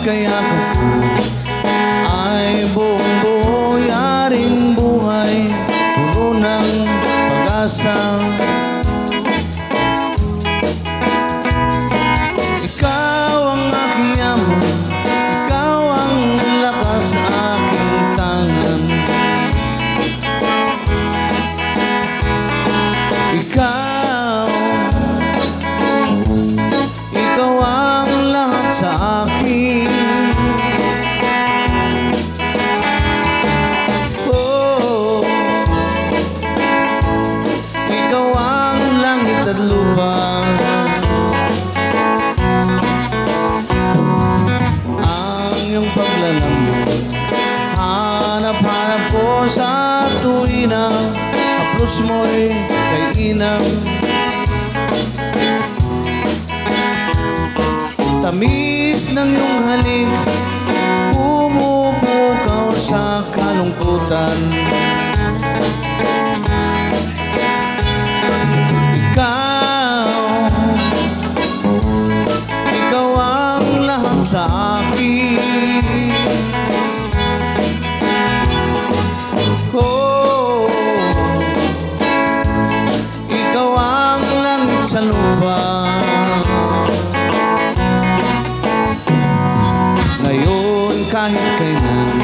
kayakap ay buong buo, yaring buhay, puno ng pag-asa. Ikaw ang aking yaman, ikaw ang lakas sa aking tangan. Ikaw ang lahat sa akin. Oh, ikaw ang langit at lupa. Ang iyong paglalamig, hanap-hanap ko sa tuwina. Haplos mo'y kaiinang, tamis ng iyong halik, pumupukaw sa kalungkutan. Ikaw ang lahat sa akin. Oh, ikaw ang langit sa lupa. Ngayon kahit kailan,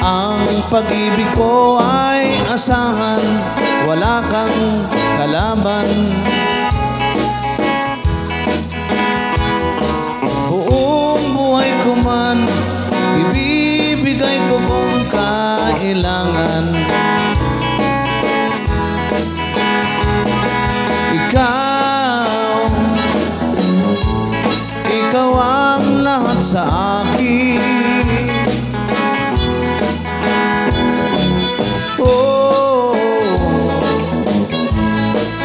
ang pag-ibig ko ay asahan, wala kang kalaban. Buong buhay ko man, ibibigay ko kung kailangan. Ikaw ang lahat sa akin. Oh,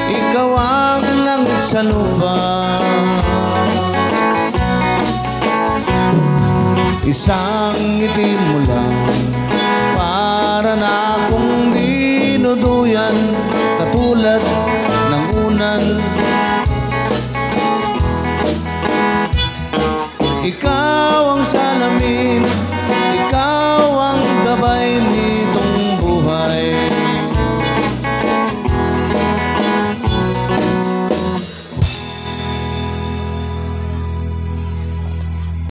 ikaw ang langit sa lupa. Isang ngiti mo lang, para na akong dinuduyan, katulad ng unan. Ikaw ang salamin